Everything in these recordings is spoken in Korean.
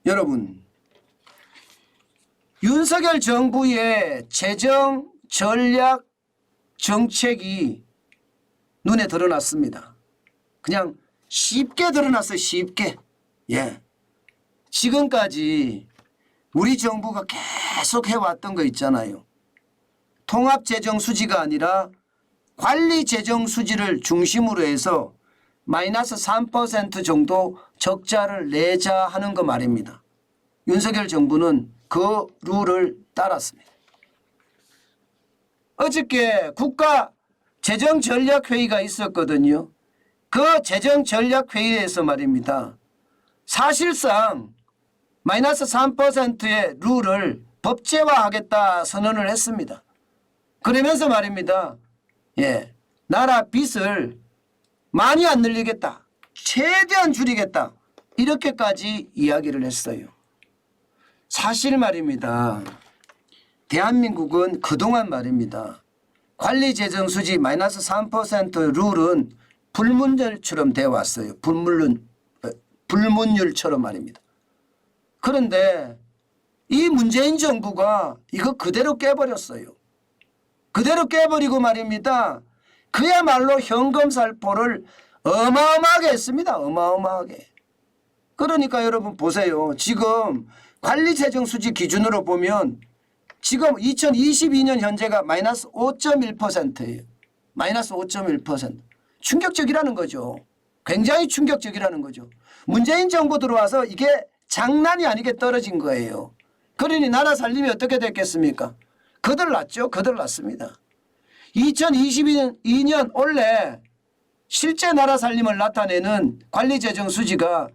여러분, 윤석열 정부의 재정 전략 정책이 눈에 드러났습니다. 그냥 쉽게 드러났어요. 쉽게. 예. 지금까지 우리 정부가 계속 해왔던 거 있잖아요. 통합재정수지가 아니라 관리재정수지를 중심으로 해서 마이너스 3% 정도 적자를 내자 하는 거 말입니다. 윤석열 정부는 그 룰을 따랐습니다. 어저께 국가재정전략회의가 있었거든요. 그 재정전략회의에서 말입니다. 사실상 마이너스 3%의 룰을 법제화하겠다 선언을 했습니다. 그러면서 말입니다. 예, 나라 빚을 많이 안 늘리겠다. 최대한 줄이겠다. 이렇게까지 이야기를 했어요. 사실 말입니다. 대한민국은 그동안 말입니다. 관리재정수지 마이너스 3% 룰은 불문율처럼 되어 왔어요. 불문율처럼 말입니다. 그런데 이 문재인 정부가 이거 그대로 깨버렸어요. 그대로 깨버리고 말입니다. 그야말로 현금살포를 어마어마하게 했습니다. 어마어마하게. 그러니까 여러분 보세요. 지금 관리재정수지 기준으로 보면 지금 2022년 현재가 마이너스 5.1%예요. 마이너스 5.1%. 충격적이라는 거죠. 굉장히 충격적이라는 거죠. 문재인 정부 들어와서 이게 장난이 아니게 떨어진 거예요. 그러니 나라 살림이 어떻게 됐겠습니까? 거들났죠. 거들났습니다. 2022년 올해 실제 나라 살림을 나타내는 관리재정 수지가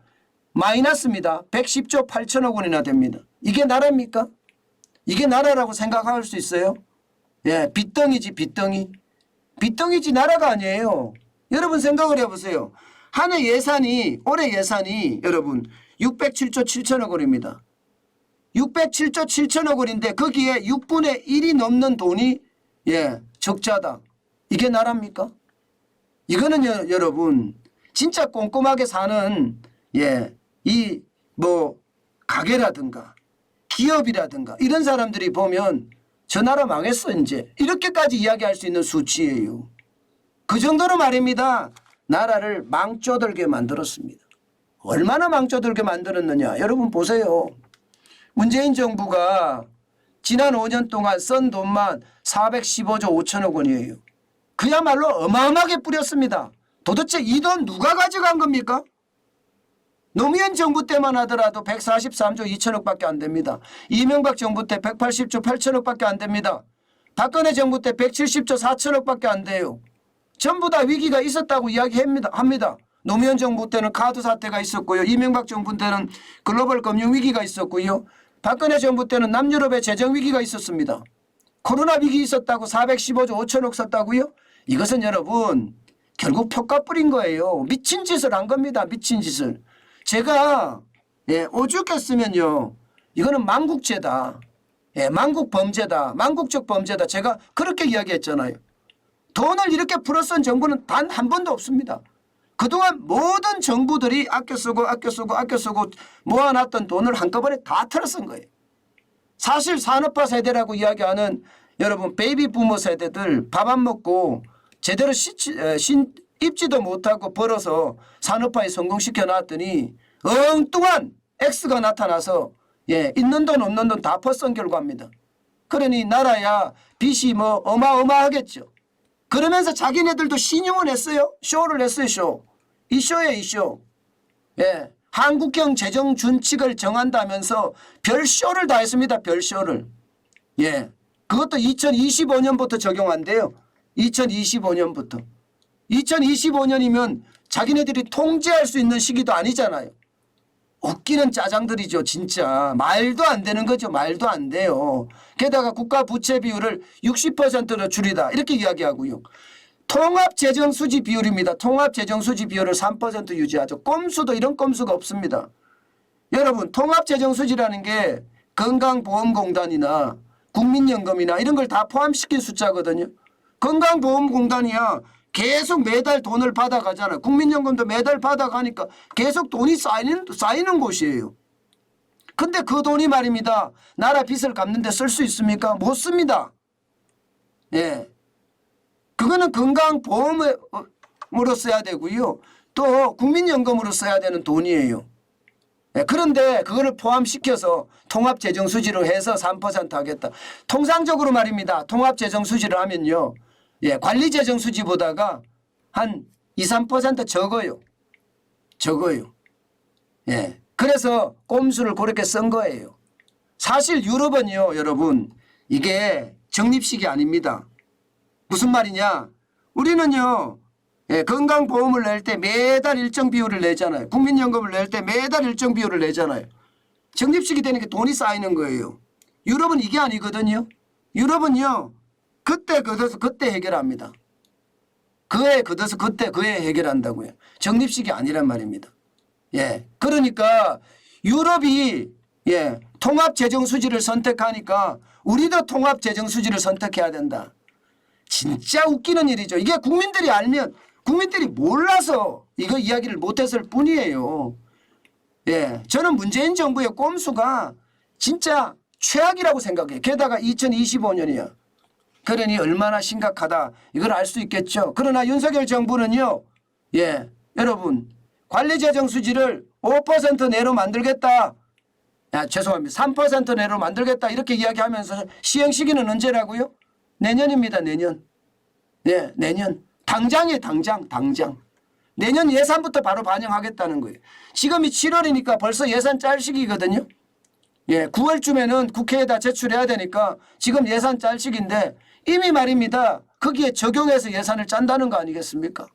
마이너스입니다. 110조 8천억 원이나 됩니다. 이게 나라입니까? 이게 나라라고 생각할 수 있어요? 예, 빚덩이지 빚덩이. 빚덩이지 나라가 아니에요. 여러분 생각을 해보세요. 한 해 예산이 올해 예산이 여러분 607조 7천억 원입니다. 607조 7천억 원인데 거기에 6분의 1이 넘는 돈이 예 적자다. 이게 나라입니까? 이거는 여러분 진짜 꼼꼼하게 사는 예 이 뭐 가게라든가 기업이라든가 이런 사람들이 보면 저 나라 망했어 이제 이렇게까지 이야기할 수 있는 수치예요. 그 정도로 말입니다. 나라를 망조들게 만들었습니다. 얼마나 망조들게 만들었느냐. 여러분 보세요. 문재인 정부가 지난 5년 동안 쓴 돈만 415조 5천억 원이에요. 그야말로 어마어마하게 뿌렸습니다. 도대체 이 돈 누가 가져간 겁니까? 노무현 정부 때만 하더라도 143조 2천억밖에 안 됩니다. 이명박 정부 때 180조 8천억밖에 안 됩니다. 박근혜 정부 때 170조 4천억밖에 안 돼요. 전부 다 위기가 있었다고 이야기합니다. 노무현 정부 때는 카드 사태가 있었고요. 이명박 정부 때는 글로벌 금융 위기가 있었고요. 박근혜 정부 때는 남유럽의 재정 위기가 있었습니다. 코로나 위기 있었다고 415조 5천억 썼다고요? 이것은 여러분 결국 표가 뿌린 거예요. 미친 짓을 한 겁니다. 미친 짓을. 제가 오죽했으면요. 이거는 망국죄다. 망국범죄다. 망국적 범죄다. 제가 그렇게 이야기했잖아요. 돈을 이렇게 풀어 쓴 정부는 단 한 번도 없습니다. 그동안 모든 정부들이 아껴 쓰고 모아놨던 돈을 한꺼번에 다 털어 쓴 거예요. 사실 산업화 세대라고 이야기하는 여러분 베이비 부모 세대들 밥 안 먹고 제대로 입지도 못하고 벌어서 산업화에 성공시켜 놨더니 엉뚱한 X가 나타나서 있는 돈 없는 돈 다 퍼쓴 결과입니다. 그러니 나라야 빚이 뭐 어마어마하겠죠. 그러면서 자기네들도 신용을 했어요. 쇼를 했어요. 쇼. 이 쇼예요. 이 쇼. 예. 한국형 재정 준칙을 정한다면서 별쇼를 다 했습니다. 별쇼를. 예. 그것도 2025년부터 적용한대요. 2025년부터. 2025년이면 자기네들이 통제할 수 있는 시기도 아니잖아요. 웃기는 짜장들이죠. 진짜. 말도 안 되는 거죠. 말도 안 돼요. 게다가 국가 부채 비율을 60%로 줄이다. 이렇게 이야기하고요. 통합재정수지 비율입니다. 통합재정수지 비율을 3% 유지하죠. 꼼수도 이런 꼼수가 없습니다. 여러분 통합재정수지라는 게 건강보험공단이나 국민연금이나 이런 걸 다 포함시킨 숫자거든요. 건강보험공단이야 계속 매달 돈을 받아가잖아요. 국민연금도 매달 받아가니까 계속 돈이 쌓이는 곳이에요. 근데 그 돈이 말입니다. 나라 빚을 갚는데 쓸 수 있습니까? 못 씁니다. 예. 그거는 건강보험으로 써야 되고요. 또 국민연금으로 써야 되는 돈이에요. 예. 그런데 그거를 포함시켜서 통합재정수지로 해서 3% 하겠다. 통상적으로 말입니다. 통합재정수지를 하면요. 예. 관리재정수지보다가 한 2, 3% 적어요. 적어요. 예. 그래서 꼼수를 그렇게 쓴 거예요. 사실 유럽은요, 여러분, 이게 적립식이 아닙니다. 무슨 말이냐? 우리는요, 예, 건강보험을 낼 때 매달 일정 비율을 내잖아요. 국민연금을 낼 때 매달 일정 비율을 내잖아요. 적립식이 되니까 돈이 쌓이는 거예요. 유럽은 이게 아니거든요. 유럽은요, 그때 걷어서 그때 해결합니다. 그해 걷어서 그때 그해 해결한다고요. 적립식이 아니란 말입니다. 예. 그러니까 유럽이 예, 통합재정수지를 선택하니까 우리도 통합재정수지를 선택해야 된다. 진짜 웃기는 일이죠. 이게 국민들이 알면 국민들이 몰라서 이거 이야기를 못했을 뿐이에요. 예. 저는 문재인 정부의 꼼수가 진짜 최악이라고 생각해요. 게다가 2025년이야. 그러니 얼마나 심각하다. 이걸 알 수 있겠죠. 그러나 윤석열 정부는요. 예. 여러분. 관리재정수지를 5% 내로 만들겠다. 죄송합니다. 3% 내로 만들겠다. 이렇게 이야기하면서 시행 시기는 언제라고요? 내년입니다. 내년. 네, 내년. 당장이에요. 당장. 내년 예산부터 바로 반영하겠다는 거예요. 지금이 7월이니까 벌써 예산 짤 시기거든요. 예, 9월쯤에는 국회에다 제출해야 되니까 지금 예산 짤 시기인데 이미 말입니다. 거기에 적용해서 예산을 짠다는 거 아니겠습니까?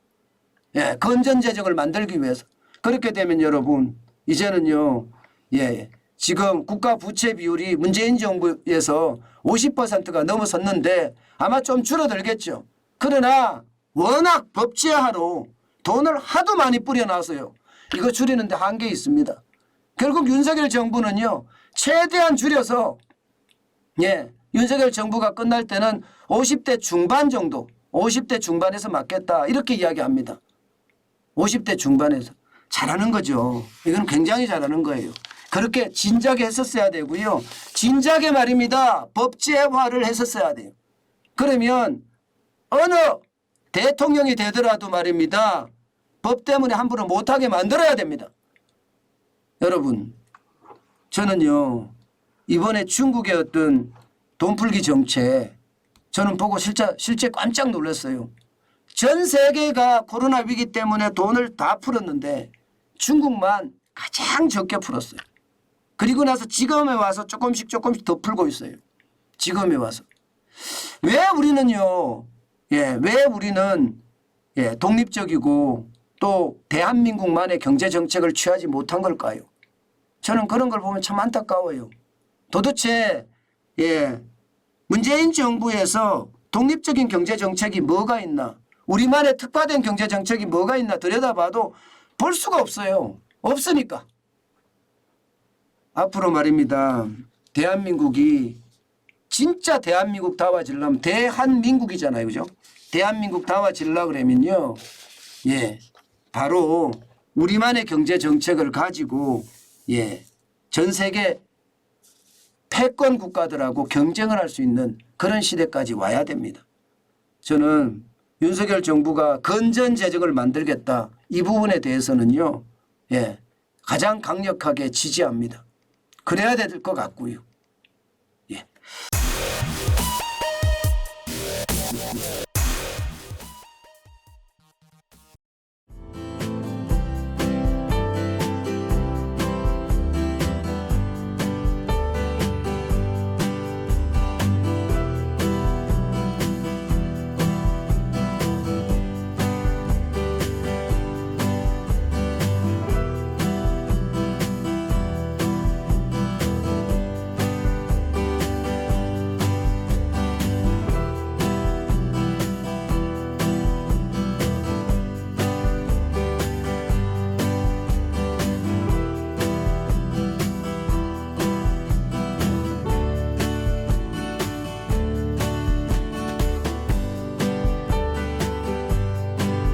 예, 건전재정을 만들기 위해서. 그렇게 되면 여러분 이제는요. 예, 지금 국가 부채 비율이 문재인 정부에서 50%가 넘어섰는데 아마 좀 줄어들겠죠. 그러나 워낙 법제화로 돈을 하도 많이 뿌려놔서요. 이거 줄이는데 한계 있습니다. 결국 윤석열 정부는요. 최대한 줄여서 예, 윤석열 정부가 끝날 때는 50대 중반 정도 50대 중반에서 맞겠다 이렇게 이야기합니다. 50대 중반에서. 잘하는 거죠. 이건 굉장히 잘하는 거예요. 그렇게 진작에 했었어야 되고요. 진작에 말입니다. 법제화를 했었어야 돼요. 그러면 어느 대통령이 되더라도 말입니다. 법 때문에 함부로 못하게 만들어야 됩니다. 여러분 저는요. 이번에 중국의 어떤 돈풀기 정책 저는 보고 실제 깜짝 놀랐어요. 전 세계가 코로나 위기 때문에 돈을 다 풀었는데 중국만 가장 적게 풀었어요. 그리고 나서 지금에 와서 조금씩 더 풀고 있어요. 지금에 와서. 왜 우리는요. 예, 왜 우리는 예, 독립적이고 또 대한민국만의 경제정책을 취하지 못한 걸까요? 저는 그런 걸 보면 참 안타까워요. 도대체 예, 문재인 정부에서 독립적인 경제정책이 뭐가 있나? 우리만의 특화된 경제정책이 뭐가 있나 들여다봐도 볼 수가 없어요. 없으니까. 앞으로 말입니다. 대한민국이 진짜 대한민국다워지려면 대한민국이잖아요. 그죠? 대한민국다워지려고 그러면요. 예. 바로 우리만의 경제정책을 가지고 예. 전 세계 패권 국가들하고 경쟁을 할 수 있는 그런 시대까지 와야 됩니다. 저는 윤석열 정부가 건전재정을 만들겠다. 이 부분에 대해서는요. 예, 가장 강력하게 지지합니다. 그래야 될 것 같고요. 예.